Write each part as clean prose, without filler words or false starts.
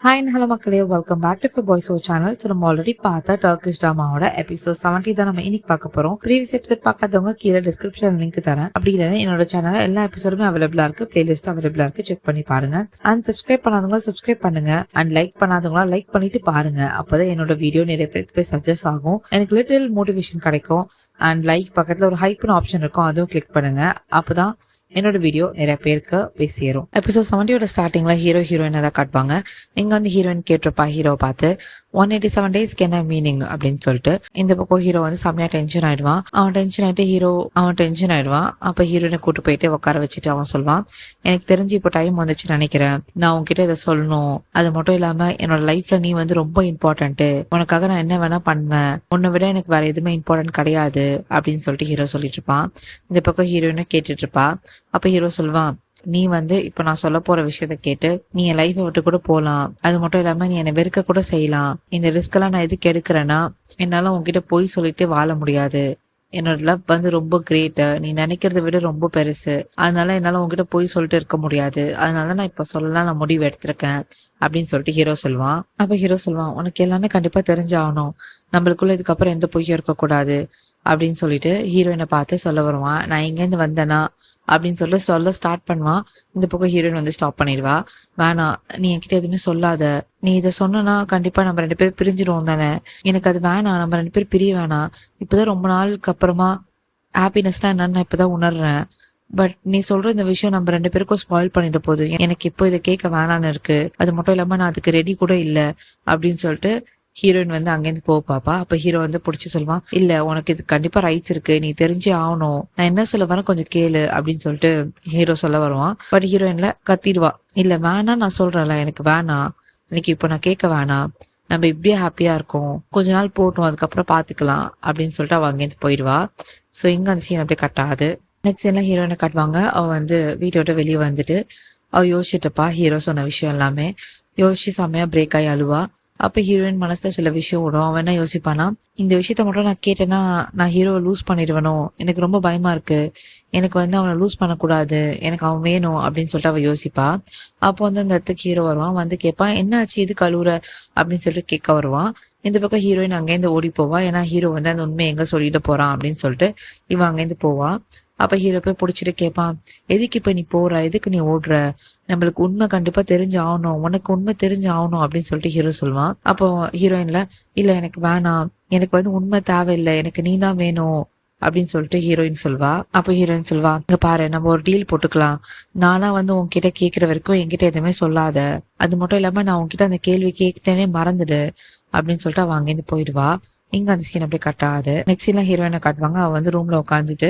Hi and hello மக்களே, welcome back to boys O channel. So நம்ம already பார்த்த Turkish ட்ராமாவோட எபிசோட் 70 தான் நம்ம இன்னைக்கு பார்க்க போறோம். ப்ரீவியஸ் எபிசோட் பார்க்காதவங்க கீழே டிஸ்கிரிப்ஷன் லிங்க் தரேன். அப்படி இல்லைன்னா என்னோட சேனல் எல்லா எபிசோடுமே அவைலபிளா இருக்கு, பிளேலிஸ்ட் அவைலபிளா இருக்கு, செக் பண்ணி பாருங்க. அண்ட் சப்ஸ்கிரைப் பண்ணாதவங்க சப்ஸ்கிரைப் பண்ணுங்க, அண்ட் லைக் பண்ணாதவங்களா லைக் பண்ணிட்டு பாருங்க. அப்பதான் என்னோட வீடியோ நிறைய பேருக்கு போய் சஜஸ்ட் ஆகும், எனக்கு லிட்டில் மோட்டிவேஷன் கிடைக்கும். அண்ட் லைக் பக்கத்துல ஒரு ஹைப்னு ஆப்ஷன் இருக்கும், அதுவும் கிளிக் பண்ணுங்க. அப்பதான் என்னோட வீடியோ நிறைய பேருக்கு போய் சேரும். எபிசோட் 70 ஸ்டார்டிங்ல ஹீரோயின் தான் காட்டுவாங்க. இங்க வந்து ஹீரோயின் கேட்டிருப்பா ஹீரோ பார்த்து 187 டேஸ்க்கு என்ன மீனிங் அப்படின்னு சொல்லிட்டு. இந்த பக்கம் ஹீரோ வந்து செம்மையா டென்ஷன் ஆயிடுவான். அவன் டென்ஷன் ஆயிடுவான். அப்ப ஹீரோயினை கூட்டு போயிட்டு உட்கார வச்சுட்டு அவன் சொல்வான், எனக்கு தெரிஞ்சு இப்போ டைம் வந்துச்சுன்னு நினைக்கிறேன், நான் உன்கிட்ட இதை சொல்லணும். அது மட்டும் இல்லாம என்னோட லைஃப்ல நீ வந்து ரொம்ப இம்பார்ட்டன்ட், உனக்காக நான் என்ன வேணா பண்ணுவேன், உன்னை விட எனக்கு வேற எதுவுமே இம்பார்ட்டன்ட் கிடையாது அப்படின்னு சொல்லிட்டு ஹீரோ சொல்லிட்டு இருப்பான். இந்த பக்கம் ஹீரோயினை கேட்டுட்டு இருப்பா. அப்ப ஹீரோ சொல்வான், நீ வந்து இப்ப நான் சொல்ல போற விஷயத்த கேட்டு நீ என் லைஃபை விட்டு கூட போலாம், அது மட்டும் இல்லாம நீ என்னை வெறுக்க கூட செய்யலாம். இந்த ரிஸ்க் எல்லாம் நான் எதுக்கு எடுக்கிறேன்னா, என்னால உன்கிட்ட போய் சொல்லிட்டு வாழ முடியாது. என்னோட லவ் வந்து ரொம்ப கிரேட், நீ நினைக்கிறத விட ரொம்ப பெருசு. அதனால என்னால உன்கிட்ட போய் சொல்லிட்டு இருக்க முடியாது. அதனால நான் இப்ப சொல்லலாம், நான் முடிவு எடுத்திருக்கேன் அப்படின்னு சொல்லிட்டு ஹீரோ சொல்லுவான். அப்ப ஹீரோ சொல்லுவான், உனக்கு எல்லாமே கண்டிப்பா தெரிஞ்சாகணும், நம்மளுக்குள்ள இதுக்கப்புறம் எந்த பொய்யும் இருக்கக்கூடாது அப்படின்னு சொல்லிட்டு ஹீரோயினை பார்த்து சொல்ல வருவான். நான் எங்கேருந்து வந்தேனா அப்படின்னு சொல்ல ஸ்டார்ட் பண்ணுவான். இந்த பக்கம் ஹீரோயின் வந்து ஸ்டாப் பண்ணிடுவா. வேணாம், நீ என்கிட்ட எதுவுமே சொல்லாத, நீ இதை சொன்னா கண்டிப்பா நம்ம 2 பேரும் பிரிஞ்சிடுவோம் தானே, எனக்கு அது வேணாம், நம்ம 2 பேரும் பிரிய வேணாம். இப்பதான் ரொம்ப நாளுக்கு அப்புறமா ஹாப்பினஸ்னா என்னன்னு நான் இப்பதான் உணர்றேன். பட் நீ சொல்ற இந்த விஷயம் நம்ம 2 பேருக்கும் ஸ்பாயில் பண்ணிட்டு போகுது, எனக்கு இப்போ இதை கேட்க வேணான்னு இருக்கு. அது மட்டும் இல்லாம நான் அதுக்கு ரெடி கூட இல்லை அப்படின்னு சொல்லிட்டு ஹீரோயின் வந்து அங்கேருந்து போக பாப்பா. அப்ப ஹீரோ வந்து புடிச்சு சொல்லுவான், இல்ல உனக்கு இது கண்டிப்பா ரைட்ஸ் இருக்கு, நீ தெரிஞ்சே ஆகணும், நான் என்ன சொல்ல வரேன் கொஞ்சம் கேளு அப்படின்னு சொல்லிட்டு ஹீரோ சொல்ல வருவான். பட் ஹீரோயின்ல கத்திடுவா, இல்ல வேணாம், நான் சொல்றேன்ல எனக்கு வேணாம், எனக்கு இப்போ நான் கேட்க வேணாம், நம்ம இப்படியே ஹாப்பியா இருக்கோம், கொஞ்ச நாள் போட்டோம், அதுக்கப்புறம் பாத்துக்கலாம் அப்படின்னு சொல்லிட்டு அவ அங்கேருந்து போயிடுவா. சோ இங்க அந்த சீன் அப்படியே கட்டாது. நெக்ஸ்ட் என்ன ஹீரோயினை காட்டுவாங்க. அவ வந்து வீட்டை விட்டு வெளியே வந்துட்டு அவ யோசிச்சுட்டுப்பா ஹீரோ சொன்ன விஷயம் எல்லாமே. யோசிச்சு செம்மையா பிரேக் ஆகி அழுவா. அப்ப ஹீரோயின் மனசுல சில விஷயம் விடும். அவன் என்ன யோசிப்பானா, இந்த விஷயத்த மட்டும் நான் கேட்டேன்னா நான் ஹீரோவை லூஸ் பண்ணிடுவேனோ, எனக்கு ரொம்ப பயமா இருக்கு, எனக்கு வந்து அவனை லூஸ் பண்ணக்கூடாது, எனக்கு அவன் வேணும் அப்படின்னு சொல்லிட்டு அவ யோசிப்பா. அப்போ வந்து அந்த இடத்துக்கு ஹீரோ வருவான். வந்து கேட்பான், என்ன ஆச்சு, இது கழுவுற அப்படின்னு சொல்லிட்டு கேட்க வருவான். இந்த பக்கம் ஹீரோயின் அங்கேருந்து ஓடி போவா. ஏன்னா ஹீரோ வந்து அந்த உண்மையை எங்க சொல்லிட்டு போறான் அப்படின்னு சொல்லிட்டு இவன் அங்கேருந்து போவா. அப்ப ஹீரோ போய் புடிச்சிட்டு கேட்பான், எதுக்கு இப்ப நீ போற, எதுக்கு நீ ஓடுற, நம்மளுக்கு உண்மை கண்டிப்பா தெரிஞ்சு ஆகணும், உனக்கு உண்மை தெரிஞ்சு ஆகணும் அப்படின்னு சொல்லிட்டு ஹீரோ சொல்லுவான். அப்போ ஹீரோயின்ல, இல்ல எனக்கு வேணாம், எனக்கு வந்து உண்மை தேவையில்லை, எனக்கு நீ தான் வேணும் அப்படின்னு சொல்லிட்டு ஹீரோயின் சொல்வா. அப்ப ஹீரோயின் சொல்வா, இங்க பாரு, நம்ம ஒரு டீல் போட்டுக்கலாம், நானா வந்து உன்கிட்ட கேட்கிற வரைக்கும் என்கிட்ட எதுவுமே சொல்லாத, அது மட்டும் இல்லாம நான் உன்கிட்ட அந்த கேள்வி கேட்டேனே மறந்துடு அப்படின்னு சொல்லிட்டு அவ அங்கேருந்து போயிடுவா. இங்க அந்த சீன் அப்படியே கட் ஆகுது. நெக்ஸ்ட் சீன்ல ஹீரோயினை காட்டுவாங்க. அவ வந்து ரூம்ல உட்காந்துட்டு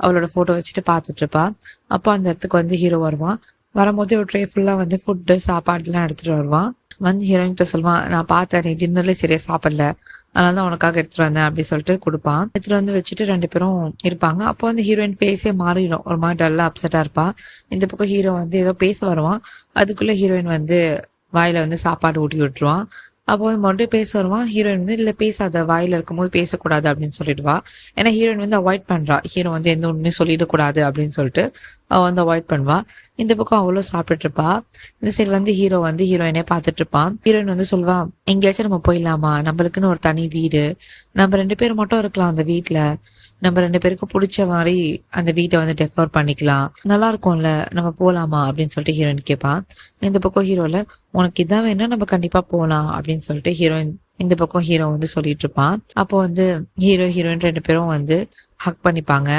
அவளோட போட்டோ வச்சுட்டு பாத்துட்டு இருப்பா. அப்போ அந்த இடத்துக்கு வந்து ஹீரோ வருவான். வரும்போது ஒரு ட்ரே ஃபுல்லா வந்து ஃபுட்டு சாப்பாடு எல்லாம் எடுத்துட்டு வருவான். வந்து ஹீரோயின் கிட்ட சொல்லுவான், நான் பார்த்தேன் நீ டின்னர்ல சரியா சாப்பிடல, அதனால தான் உனக்காக எடுத்துட்டு வந்தேன் அப்படின்னு சொல்லிட்டு கொடுப்பான். எடுத்துட்டு வந்து வச்சுட்டு 2 பேரும் இருப்பாங்க. அப்போ வந்து ஹீரோயின் ஃபேஸே மாறிடும், ஒரு மாதிரி டல்லா அப்செட்டா இருப்பா. இந்த பக்கம் ஹீரோ வந்து ஏதோ பேச வருவான். அதுக்குள்ள ஹீரோயின் வந்து வாயில வந்து சாப்பாடு ஊட்டி விட்டுருவான். அப்போ வந்து மறுபடியும் பேச வருவான். ஹீரோயின் வந்து இல்ல பேசாத, வாயில இருக்கும்போது பேசக்கூடாது அப்படின்னு சொல்லிடுவா. ஏன்னா ஹீரோயின் வந்து அவாய்ட் பண்றா, ஹீரோ வந்து எந்த உண்மையும் சொல்லிடக்கூடாது அப்படின்னு சொல்லிட்டு அவ வந்து அவாய்ட் பண்ணுவா. இந்த பக்கம் அவ்வளோ சாப்பிட்டுட்டு இருப்பா. இந்த சைடு வந்து ஹீரோ வந்து ஹீரோயினே பார்த்துட்டு இருப்பான். ஹீரோயின் வந்து சொல்வா, எங்கேயாச்சும் நம்ம போயிடலாமா, நம்மளுக்குன்னு ஒரு தனி வீடு, நம்ம 2 பேர் மட்டும் இருக்கலாம் அந்த வீட்டுல, நம்ம 2 பேருக்கு பிடிச்ச மாதிரி அந்த வீட்டை வந்து டெக்கோர் பண்ணிக்கலாம், நல்லா இருக்கும்ல, நம்ம போலாமா அப்படின்னு சொல்லிட்டு ஹீரோயின் கேட்பான். இந்த பக்கம் ஹீரோல, உனக்கு இதான் வேணும், நம்ம கண்டிப்பா போலாம் அப்படின்னு சொல்லிட்டு ஹீரோயின் இந்த பக்கம் ஹீரோ வந்து சொல்லிட்டு இருப்பான். அப்போ வந்து ஹீரோயின் 2 பேரும் வந்து ஹக் பண்ணிப்பாங்க.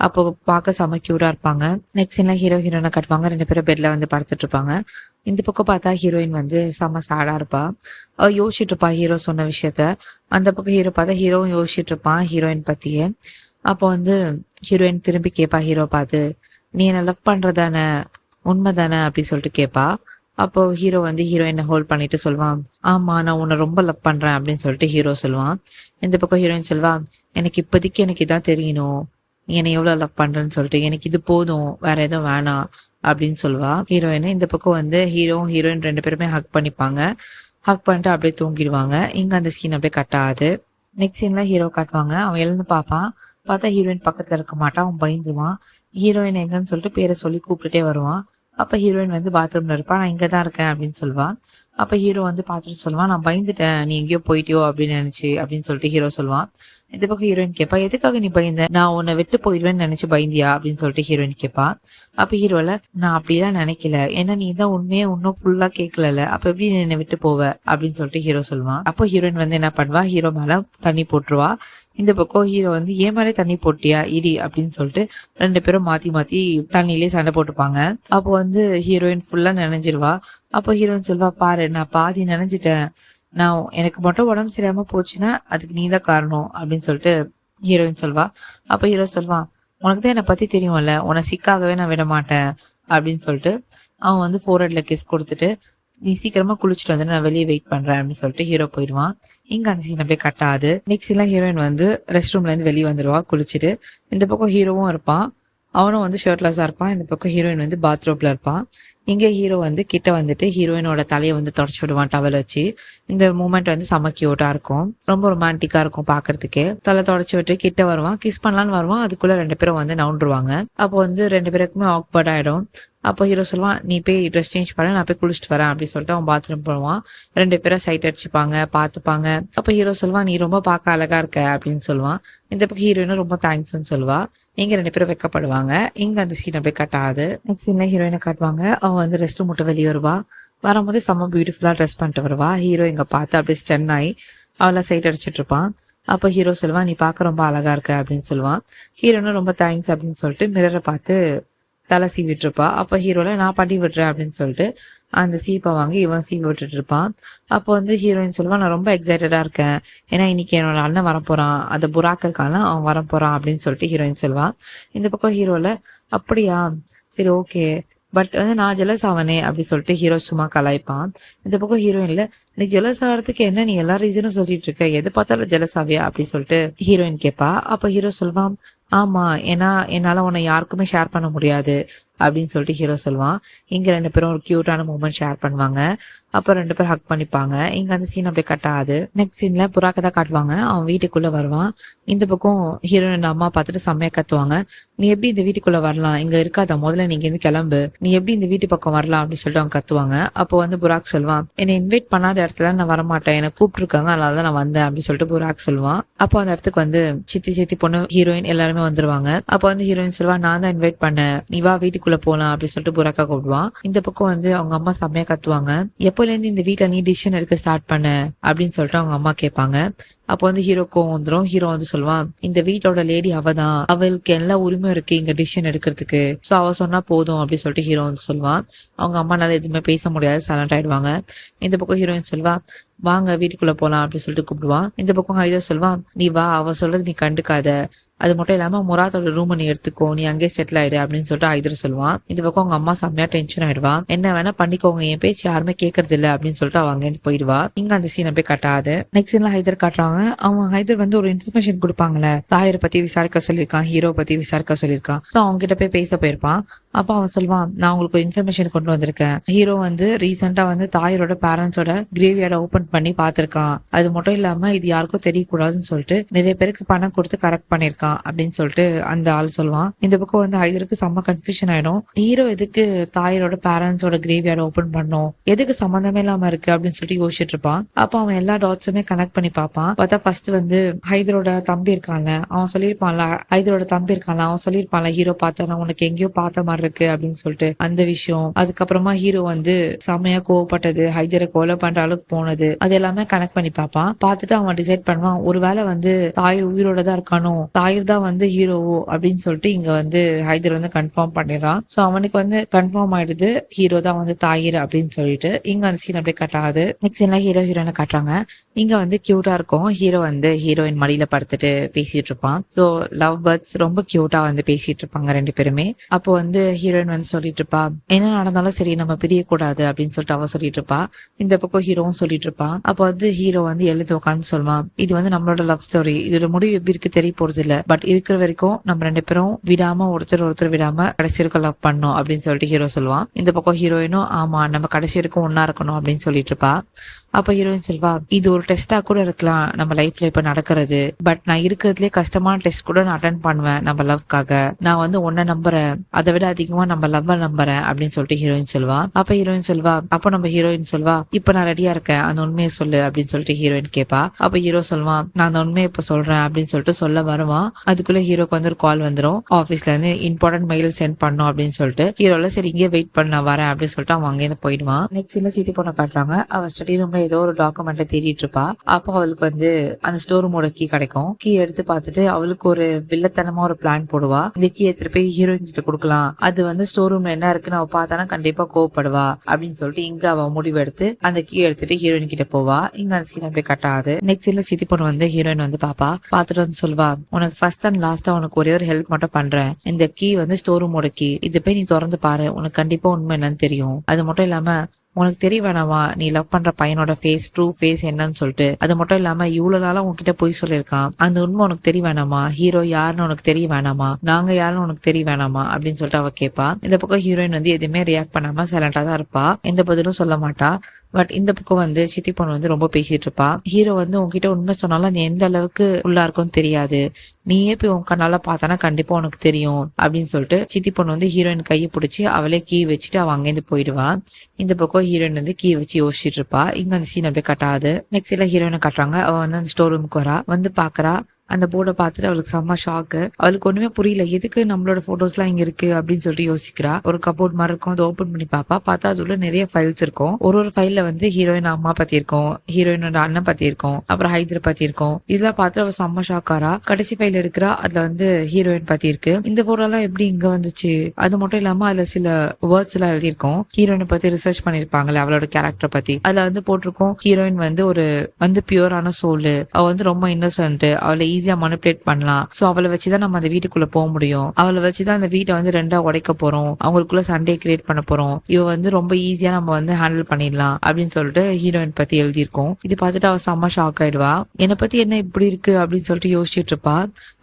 அப்போ பார்க்க செம கியூட்டா இருப்பாங்க. நெக்ஸ்ட் என்ன ஹீரோயினை கட்டுவாங்க. 2 பேரும் பெட்ல வந்து படுத்துட்டு இருப்பாங்க. இந்த பக்கம் பார்த்தா ஹீரோயின் வந்து செம சேடா இருப்பா. அவ யோசிச்சுட்டு இருப்பா ஹீரோ சொன்ன விஷயத்த. அந்த பக்கம் ஹீரோ பார்த்தா ஹீரோவும் யோசிச்சுட்டு இருப்பான் ஹீரோயின் பத்தியே. அப்போ வந்து ஹீரோயின் திரும்பி கேட்பா ஹீரோ பார்த்து, நீ என்ன லவ் பண்றதானே, உண்மைதானே அப்படி சொல்லிட்டு கேட்பா. அப்போ ஹீரோ வந்து ஹீரோயினை ஹோல்ட் பண்ணிட்டு சொல்லுவான், ஆமா நான் உன்னை ரொம்ப லவ் பண்றேன் அப்படின்னு சொல்லிட்டு ஹீரோ சொல்லுவான். இந்த பக்கம் ஹீரோயின் சொல்வா, எனக்கு இப்போதைக்கு எனக்கு இதான் தெரியணும், நீ என்னை எவ்வளவு லவ் பண்றேன்னு சொல்லிட்டு, எனக்கு இது போதும், வேற எதுவும் வேணாம் அப்படின்னு சொல்லுவா ஹீரோயின். இந்த பக்கம் வந்து ஹீரோயின் 2 பேருமே ஹக் பண்ணிப்பாங்க. ஹக் பண்ணிட்டு அப்படியே தூங்கிடுவாங்க. இங்க அந்த சீன் அப்படியே கட் ஆகுது. நெக்ஸ்ட் சீன்ல ஹீரோ காட்டுவாங்க. அவன் எழுந்து பார்ப்பான். பார்த்தா ஹீரோயின் பக்கத்துல இருக்க மாட்டான். அவன் பயந்துருவான். ஹீரோயின் எங்கன்னு சொல்லிட்டு பேரை சொல்லி கூப்பிட்டுட்டே வருவான். அப்ப ஹீரோயின் வந்து பாத்ரூம்ல இருப்பா. நான் இங்கதான் இருக்கேன் அப்படின்னு சொல்லுவான். அப்ப ஹீரோ வந்து பார்த்துட்டு சொல்லுவான், நான் பயந்துட்டேன் நீ எங்கேயோ போயிட்டியோ அப்படின்னு நினைச்சு அப்படின்னு சொல்லிட்டு ஹீரோ சொல்லுவான். இந்த பக்கம் ஹீரோயின் கேட்பா, எதுக்காக நீ பயந்த? நான் உன்னை விட்டு போயிடுவேன்னு நினைச்சு பயந்தியா அப்படின்னு சொல்லிட்டு ஹீரோயின் கேட்பா. அப்ப ஹீரோல, நான் அப்படிலாம் நினைக்கல, ஏன்னா நீ தான் உண்மையே இன்னும் ஃபுல்லா கேட்கல, அப்ப எப்படி நீ என்னை விட்டு போவ அப்படின்னு சொல்லிட்டு ஹீரோ சொல்லுவான். அப்போ ஹீரோயின் வந்து என்ன பண்ணுவா, ஹீரோ மேல தண்ணி போட்டுருவா. இந்த பக்கம் ஹீரோ வந்து ஏன் மேலே தண்ணி போட்டியா இடி அப்படின்னு சொல்லிட்டு 2 பேரும் மாத்தி மாத்தி தண்ணியிலே சண்டை போட்டுப்பாங்க. அப்போ வந்து ஹீரோயின் ஃபுல்லா நினைஞ்சிருவா. அப்போ ஹீரோயின் சொல்வா, பாரு நான் பாதி நினைஞ்சிட்டேன், நான் எனக்கு மட்டும் உடம்பு சரியாம போச்சுன்னா அதுக்கு நீ தான் காரணம் அப்படின்னு சொல்லிட்டு ஹீரோயின் சொல்வா. அப்ப ஹீரோ சொல்வான், உனக்கு தான் என்னை பத்தி தெரியும்ல, உன்னை சிக்காகவே நான் விட மாட்டேன் அப்படின்னு சொல்லிட்டு அவன் வந்து ஃபோர்ஹெட்ல கிஸ் கொடுத்துட்டு, நீ சீக்கிரமா குளிச்சுட்டு வந்து நான் வெளியே வெயிட் பண்றேன் அப்படின்னு சொல்லிட்டு ஹீரோ போயிடுவான். இங்க அந்த சீன் அப்படியே கட் ஆகுது. நெக்ஸ்ட் எல்லாம் ஹீரோயின் வந்து ரெஸ்ட் ரூம்ல இருந்து வெளியே வந்துடுவா குளிச்சுட்டு. இந்த பக்கம் ஹீரோவும் இருப்பான், அவனும் வந்து ஷர்ட்லெஸ்ஸா இருப்பான். இந்த பக்கம் ஹீரோயின் வந்து பாத்ரூம்ல இருப்பான். இங்க ஹீரோ வந்து கிட்ட வந்துட்டு ஹீரோயினோட தலையை வந்து தொடச்சு விடுவான் டவல் வச்சு. இந்த மூமெண்ட் வந்து செம கியூட்டா இருக்கும், ரொம்ப ரொமான்டிக்கா இருக்கும் பாக்குறதுக்கே. தலை தொடச்சு விட்டு கிட்ட வருவான், கிஸ் பண்ணலான்னு வருவான், அதுக்குள்ள 2 பேரும் வந்து நவுண்டுருவாங்க. அப்போ வந்து 2 பேருக்குமே ஆக்வர்ட் ஆயிடும். அப்போ ஹீரோ சொல்லுவான், நீ போய் ட்ரெஸ் சேஞ்ச் பண்ண, நான் போய் குளிச்சுட்டு வரேன் அப்படின்னு சொல்லிட்டு அவன் பாத்ரூம் போவான். 2 பேரும் சைட் அடிச்சுப்பாங்க, பாத்துப்பாங்க. அப்போ ஹீரோ சொல்லுவான், நீ ரொம்ப பார்க்க அழகா இருக்க அப்படின்னு சொல்லுவான். இந்த பக்கம் ஹீரோயினும் ரொம்ப தேங்க்ஸ்ன்னு சொல்லுவா. இங்க 2 பேரும் வெக்கப்படுவாங்க. இங்க அந்த சீன் அப்படியே கட் ஆகுது. நெக்ஸ்ட் சீன்ல ஹீரோயினை காட்டுவாங்க. அவன் வந்து ரெஸ்ட் ரூம் விட்டு வெளியே வருவா. வரும்போது செம்ம பியூட்டிஃபுல்லா ட்ரெஸ் பண்ணிட்டு வருவா. ஹீரோ இங்க பார்த்து அப்படியே ஸ்டன் ஆகி அவளை சைட் அடிச்சிட்டு இருப்பான். அப்போ ஹீரோ சொல்லுவான், நீ பார்க்க ரொம்ப அழகா இருக்க அப்படின்னு சொல்லுவான். ஹீரோனும் ரொம்ப தேங்க்ஸ் அப்படின்னு சொல்லிட்டு மிரரை பார்த்து தலை சீவிட்டு இருப்பா. அப்போ ஹீரோல, நான் பண்ணி விடுறேன் அப்படின்னு சொல்லிட்டு அந்த சீப்பை வாங்கி இவன் சீவி விட்டுட்டு இருப்பான். அப்போ வந்து ஹீரோயின் சொல்லுவான், நான் ரொம்ப எக்ஸைட்டடா இருக்கேன், ஏன்னா இன்னைக்கு என்னோட அண்ணன் வரப்போறான், அந்த புராக் இருக்கான்ல அவன் வரப்போறான் அப்படின்னு சொல்லிட்டு ஹீரோயின் சொல்லுவான். இந்த பக்கம் ஹீரோல, அப்படியா சரி ஓகே, பட் வந்து நான் ஜெலஸ் ஆவனே அப்படி சொல்லிட்டு ஹீரோ சும்மா கலாய்ப்பான். இந்த பக்கம் ஹீரோயின்ல, நீ ஜெலஸ் ஆகிறதுக்கு என்ன, நீ எல்லா ரீசனும் சொல்லிட்டு இருக்க, எது பார்த்தாலும் ஜெலஸ் ஆவியா அப்படி சொல்லிட்டு ஹீரோயின் கேட்பா. அப்ப ஹீரோ சொல்வான், ஆமா, ஏன்னா என்னால உன்னை யாருக்குமே ஷேர் பண்ண முடியாது அப்படின்னு சொல்லிட்டு ஹீரோ சொல்லுவான். இங்க 2 பேரும் ஒரு கியூட்டான மூமெண்ட் ஷேர் பண்ணுவாங்க. அப்ப 2 பேரும் ஹக் பண்ணிப்பாங்க. இங்க அந்த சீன் அப்படியே கட் ஆகுது. நெக்ஸ்ட் சீன்ல புறாக்க தான் காட்டுவாங்க. அவன் வீட்டுக்குள்ள வருவான். இந்த பக்கம் ஹீரோயின் அம்மா பார்த்துட்டு செம்மையா கத்துவாங்க, நீ எப்படி இந்த வீட்டுக்குள்ள வரலாம், இங்க இருக்காத, முதல்ல நீங்க இருந்து கிளம்பு, நீ எப்படி இந்த வீட்டு பக்கம் வரலாம் அப்படின்னு சொல்லிட்டு அவங்க கத்துவாங்க. அப்போ வந்து புராக் சொல்லுவான், என்னை இன்வைட் பண்ணாத இடத்துல நான் வரமாட்டேன், என்னை கூப்பிட்டுருக்காங்க அதனாலதான் நான் வந்தேன் அப்படின்னு சொல்லிட்டு புராக் சொல்லுவான். அப்போ அந்த இடத்துக்கு வந்து சித்தி பொண்ணு ஹீரோயின் எல்லாருமே வந்துருவாங்க. அப்போ வந்து ஹீரோயின் சொல்லுவா, நான் தான் இன்வைட் பண்ணேன், நீ வா வீட்டுக்குள்ள போலாம் அப்படின்னு சொல்லிட்டு புராக்கா கூப்பிடுவான். இந்த பக்கம் வந்து அவங்க அம்மா செம்மையா கத்துவாங்க, எப்போல இருந்து இந்த வீட்டுல நீ டிசிஷன் எடுக்க ஸ்டார்ட் பண்ண அப்படின்னு சொல்லிட்டு அவங்க அம்மா கேட்பாங்க. அப்போ வந்து ஹீரோக்கும் வந்துடும். ஹீரோ வந்து சொல்லுவான், இந்த வீட்டோட லேடி அவதான், அவளுக்கு எல்லா உரிமை இருக்கு இங்க டிசிஷன் எடுக்கிறதுக்கு, சோ அவ சொன்னா போதும் அப்படின்னு சொல்லிட்டு ஹீரோ வந்து சொல்லுவான். அவங்க அம்மானால எதுவுமே பேச முடியாது, சைலண்ட் ஆயிடுவாங்க. இந்த பக்கம் ஹீரோயின் சொல்வா, வாங்க வீட்டுக்குள்ள போலாம் அப்படின்னு சொல்லிட்டு கூப்பிடுவான். இந்த பக்கம் ஹைதர் சொல்வான், நீ வா, அவ சொல்றது நீ கண்டுக்காத, அது மட்டும் இல்லாம முராத்தோட ரூம் நீ எடுத்துக்கோ, நீ அங்கே செட்டில் ஆயிடு அப்படின்னு சொல்லிட்டு ஹைதர் சொல்லுவான். இந்த பக்கம் அவங்க அம்மா செம்மையா டென்ஷன் ஆயிடுவா, என்ன வேணா பண்ணிக்கோங்க, என் பேச்சு யாருமே கேட்கறது இல்ல அப்படின்னு சொல்லிட்டு அவ அங்கேருந்து போயிடுவா. இங்க அந்த சீனை போய் கட்டாது. நெக்ஸ்ட் சீன்ல ஹைதர் காட்டுறாங்க. அவன் ஹைதர் வந்து ஒரு இன்ஃபர்மேஷன் கொடுப்பாங்கல்ல, தாயரை பத்தி விசாரிக்க சொல்லியிருக்கான், ஹீரோ பத்தி விசாரிக்க சொல்லியிருக்கான். சோ அவங்க கிட்ட போய் பேச போயிருப்பான். அப்ப அவன் சொல்வான், நான் உங்களுக்கு ஒரு இன்ஃபர்மேஷன் கொண்டு வந்திருக்கேன், ஹீரோ வந்து ரீசெண்டா வந்து தாயரோட பேரண்ட்ஸோட கிரேவியார்ட ஓபன் பண்ணி பாத்திருக்கான், அது மட்டும் இல்லாம இது யாருக்கும் தெரியக்கூடாதுன்னு சொல்லிட்டு நிறைய பேருக்கு பணம் கொடுத்து கரெக்ட் பண்ணிருக்கான் அப்படின்னு சொல்லிட்டு அந்த ஆள் சொல்லுவான். இந்த பக்கம் வந்து ஹைதருக்கு செம்ம கன்ஃபியூஷன் ஆயிடும், ஹீரோ எதுக்கு தாயரோட பேரண்ட்ஸோட கிரேவியார்ட ஓபன் பண்ணும், எதுக்கு சம்பந்தமே இல்லாம இருக்கு அப்படின்னு சொல்லிட்டு யோசிச்சுட்டு இருப்பான். அப்ப அவன் எல்லா டாட்ஸுமே கனெக்ட் பண்ணி பார்ப்பான். பார்த்தா ஃபர்ஸ்ட் வந்து ஹைதரோட தம்பி இருக்கான்ல, அவன் சொல்லியிருப்பான்ல, ஹைதரோட தம்பி இருக்கான்ல, அவன் சொல்லியிருப்பான்ல, ஹீரோ பார்த்தா உனக்கு எங்கேயோ பார்த்த மாதிரி இருக்கு அப்படின்னு சொல்லிட்டு அந்த விஷயம். அதுக்கப்புறமா ஹீரோ வந்து செமையா கோவப்பட்டது, ஹைதரை கொலை பண்ற அளவுக்கு போனது, அது எல்லாமே கனெக்ட் பண்ணி பார்ப்பான். பார்த்துட்டு அவன் டிசைட் பண்ணுவான், ஒருவேளை வந்து தாயர் உயிரோட தான் இருக்கானோ, தாயர் தான் வந்து ஹீரோவோ அப்படின்னு சொல்லிட்டு இங்க வந்து ஹைதர் வந்து கன்ஃபார்ம் பண்ணிடுறான். சோ அவனுக்கு வந்து கன்ஃபார்ம் ஆயிடுது ஹீரோ தான் வந்து தாயர் அப்படின்னு சொல்லிட்டு இங்க அந்த சீன் அப்படியே கட்டாது. நெக்ஸ்ட் சீன்ல ஹீரோ ஹீரோயினை காட்டுறாங்க. இங்க வந்து கியூட்டா இருக்கும், ஹீரோ வந்து ஹீரோயின் மடியில படுத்துட்டு பேசிட்டு இருப்பான். சோ லவ் பேர்ட்ஸ் ரொம்ப கியூட்டா வந்து பேசிட்டு இருப்பாங்க 2 பேருமே. அப்போ வந்து ஹீரோயின் வந்து சொல்லிட்டு இருப்பா, என்ன நடந்தாலும் சரி நம்ம பிரியக்கூடாது அப்படின்னு சொல்லிட்டு அவ சொல்லிட்டு இருப்பா. இந்த பக்கம் ஹீரோவும் சொல்லிட்டு இருப்பான். அப்போ வந்து ஹீரோ வந்து எழுதி உட்காந்து சொல்லுவான், இது வந்து நம்மளோட லவ் ஸ்டோரி, இதோட முடிவு எப்படி இருக்கு தெரிய போறது இல்ல, பட் இருக்கிற வரைக்கும் நம்ம 2 பேரும் விடாம ஒருத்தர் விடாம கடைசி வரைக்கும் லவ் பண்ணோம் அப்படின்னு சொல்லிட்டு ஹீரோ சொல்லுவான். இந்த பக்கம் ஹீரோயினும் ஆமா நம்ம கடைசி வரைக்கும் ஒன்னா இருக்கணும் அப்படின்னு சொல்லிட்டு இருப்பா. அப்ப ஹீரோயின் சொல்வா, இது ஒரு டெஸ்டா கூட இருக்கலாம் நம்ம லைஃப்ல இப்ப நடக்கிறது, பட் நான் இருக்கிறதுலே கஷ்டமான டெஸ்ட் கூட நான் அட்டன் பண்ணுவேன் நம்ம லவ்க்காக. நான் வந்து உன்னை நம்புறேன், அதை விட அதிகமா நம்ம லவ் நம்புறேன் அப்படின்னு சொல்லிட்டு ஹீரோயின் சொல்வா. அப்ப ஹீரோயின் சொல்வா, அப்ப நம்ம ஹீரோயின் சொல்வா, இப்ப நான் ரெடியா இருக்கேன், அந்த உண்மையை சொல்லு அப்படின்னு சொல்லிட்டு ஹீரோயின் கேட்பா. அப்ப ஹீரோ சொல்லுவான், நான் அந்த உண்மையை இப்ப சொல்றேன் அப்படின்னு சொல்லிட்டு சொல்ல வருவான். அதுக்குள்ள ஹீரோக்கு வந்து ஒரு கால் வந்துடும், ஆபீஸ்ல இருந்து இம்பார்ட்டன்ட் மெயில் சென்ட் பண்ணும் அப்படின்னு சொல்லிட்டு. ஹீரோல சரி இங்கே வெயிட் பண்ண வரேன் அப்படின்னு சொல்லிட்டு அவன் அங்கேருந்து போயிடுவான். நெக்ஸ்ட் இல்ல சித்தி பொண்ணை காட்டுறாங்க. அவ ஸ்டடி ரூம்ல ஏதோ ஒரு டாக்குமெண்ட்டை தேடிட்டு இருப்பா. அப்போ அவளுக்கு வந்து அந்த ஸ்டோர் ரூமோட கீ கிடைக்கும். கீ எடுத்து பார்த்துட்டு அவளுக்கு ஒரு வில்லத்தனமா ஒரு பிளான் போடுவா. இந்த கீ எடுத்துட்டு போய் ஹீரோயின் கிட்ட கொடுக்கலாம், அது வந்து ஸ்டோர் ரூம்ல என்ன இருக்குன்னு அவ பார்த்தானா கண்டிப்பா கோவப்படுவா அப்படின்னு சொல்லிட்டு இங்க அவ முடிவு எடுத்து அந்த கீ எடுத்துட்டு ஹீரோயின் கிட்ட போவா. இங்க அந்த சீன் அப்படியே கட்டாது. நெக்ஸ்ட் இல்ல சித்தி பொண்ணு வந்து ஹீரோயின் வந்து பாப்பா. பார்த்துட்டு வந்து சொல்வா, உனக்கு ஃபர்ஸ்ட் அண்ட் லாஸ்டா உனக்கு ஒரே ஒரு ஹெல்ப் மட்டும் பண்றேன். இந்த கீ வந்து ஸ்டோர் ரூமோட கீ, இது போய் நீ திறந்து பாரு, உனக்கு கண்டிப்பா உண்மை என்னன்னு தெரியும். அது மட்டும் இல்லாம உனக்கு தெரிய வேணாமா நீ லவ் பண்ற பையனோட ஃபேஸ் ட்ரூ ஃபேஸ் என்னன்னு சொல்லிட்டு. அது மட்டும் இல்லாம இவ்வளவு நாளா உன்கிட்ட போய் சொல்லியிருக்கான், அந்த உண்மை உனக்கு தெரிய வேணாமா, ஹீரோ யாருன்னு உனக்கு தெரிய வேணாமா, நாங்க யாருன்னு உனக்கு தெரிய வேணாமா அப்படின்னு சொல்லிட்டு அவ கேட்பா. இந்த பக்கம் ஹீரோயின் வந்து எதுவுமே ரியாக்ட் பண்ணாம சைலண்டா தான் இருப்பா, எந்த பதிலும் சொல்ல மாட்டா. பட் இந்த பக்கம் வந்து சித்தி பொண்ணு வந்து ரொம்ப பேசிட்டு இருப்பா. ஹீரோ வந்து உன்கிட்ட உண்மை சொன்னாலும் அது எந்த அளவுக்கு உள்ளா இருக்கும்னு தெரியாது, நீயே போய் உன் கண்ணால பார்த்தானா கண்டிப்பா உனக்கு தெரியும் அப்படின்னு சொல்லிட்டு சித்தி பொண்ணு வந்து ஹீரோயின் கையை பிடிச்சி அவளே கீ வச்சுட்டு அவ அங்கேருந்து போயிடுவா. இந்த பக்கம் ஹீரோயின் வந்து கீ வச்சு யோசிச்சுட்டு இருப்பா. இங்க அந்த சீன் அப்படியே கட்டாது. நெக்ஸ்ட் எல்லாம் ஹீரோயினை காட்டுறாங்க. அவ வந்து அந்த ஸ்டோர் ரூமுக்கு வரா, வந்து பாக்குறா. அந்த போர்டை பார்த்துட்டு அவளுக்கு செம்ம ஷாக்கு. அவளுக்கு ஒண்ணுமே புரியல, எதுக்கு நம்மளோட போட்டோஸ் எல்லாம் இங்க இருக்கு அப்படின்னு சொல்லிட்டு யோசிக்கிறா. ஒரு கபோர்ட் மாதிரி இருக்கும், அதை ஓபன் பண்ணி பாப்பா. பார்த்தா அதுல நிறைய ஃபைல்ஸ் இருக்கும். ஒரு ஃபைல்ல வந்து ஹீரோயின் அம்மா பத்தி இருக்கும், ஹீரோயினோட அண்ணன் பத்தி இருக்கும், அப்புறம் ஹைதர் பத்தி இருக்கும். இதெல்லாம் பார்த்துட்டு அவ செம்ம ஷாக்காரா. கடைசி ஃபைல் எடுக்கிறா, அதுல வந்து ஹீரோயின் பத்தி இருக்கு. இந்த போட்டோ எல்லாம் எப்படி இங்க வந்துச்சு? அது மட்டும் இல்லாம அதுல சில வேர்ட்ஸ் எல்லாம் எழுதியிருக்கும், ஹீரோயினை பத்தி ரிசர்ச் பண்ணிருப்பாங்களே அவளோட கேரக்டர் பத்தி. அதுல வந்து போட்டிருக்கோம், ஹீரோயின் வந்து ஒரு வந்து பியூரான சோல், அவ வந்து ரொம்ப இன்னசென்ட், அவளை ஈஸியா மனிபுலேட் பண்ணலாம். சோ அவளை வச்சுதான் நம்ம அந்த வீட்டுக்குள்ள போக முடியும், அவளை வச்சுதான் அந்த வீட்டை வந்து 2ஆ உடைக்க போறோம், அவங்களுக்குள்ள சண்டே கிரியேட் பண்ண போறோம், இவ வந்து ரொம்ப ஈஸியா நம்ம வந்து ஹேண்டில் பண்ணிடலாம் அப்படின்னு சொல்லிட்டு ஹீரோயின் பத்தி எழுதியிருக்கோம். இது பார்த்துட்டு அவ செம்ம ஷாக் ஆயிடுவா. என்னை பத்தி என்ன இப்படி இருக்கு அப்படின்னு சொல்லிட்டு யோசிச்சுட்டு இருப்பா.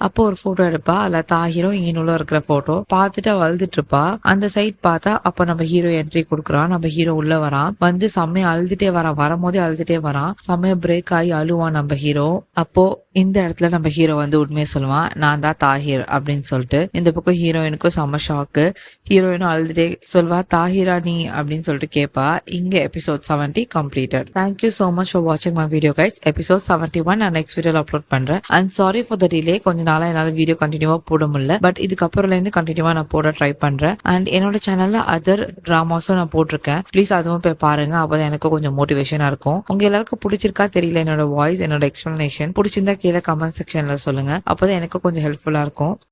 அப்போ ஒரு போட்டோ எடுப்பா, அதுல தாஹிரும் இங்கனுள்ள இருக்கிற போட்டோ பார்த்துட்டு அவ அழுதுட்டு இருப்பா. அந்த சைட் பார்த்தா அப்ப நம்ம ஹீரோ என்ட்ரி கொடுக்குறான். நம்ம ஹீரோ உள்ள வரான், வந்து செம்மையா அழுதுட்டே வரான், வரும்போதே அழுதுட்டே வரான், செம்மையா பிரேக் ஆகி அழுவான் நம்ம ஹீரோ. அப்போ இந்த இடத்துல நம்ம ஹீரோ வந்து உண்மையை சொல்லுவான், நான் தான் தாஹிர் அப்படின்னு சொல்லிட்டு. இந்த பக்கம் ஹீரோயினுக்கும் செம்ம ஷாக்கு. ஹீரோயினும் அழுதுட்டே சொல்வா, தாஹிரா நீ அப்படின்னு சொல்லிட்டு கேட்பா. இங்க episode 70 completed. Thank you so much for வாட்சிங் மை வீடியோ கைஸ். எபிசோட் 71 நான் நெக்ஸ்ட் வீடியோல அப்லோட் பண்றேன். And sorry for the delay, கொஞ்ச நாளா என்னால வீடியோ கண்டினியூவா போட முடியல, பட் இதுக்கப்புறம்ல இருந்து கண்டினியூவா நான் போட ட்ரை பண்றேன். அண்ட் என்னோட சேனல்ல அதர் டிராமாஸும் நான் போட்டிருக்கேன், ப்ளீஸ் அதுவும் போய் பாருங்க, அப்பதான் எனக்கு கொஞ்சம் மோட்டிவேஷனா இருக்கும். உங்க எல்லாருக்கும் பிடிச்சிருக்கா தெரியல என்னோட வாய்ஸ், என்னோட எக்ஸ்பிளனேஷன் பிடிச்சிருந்தா கீழே கமெண்ட் செக்ஷன்ல சொல்லுங்க, அப்பதான் எனக்கு கொஞ்சம் ஹெல்ப்ஃபுல்லா இருக்கும்.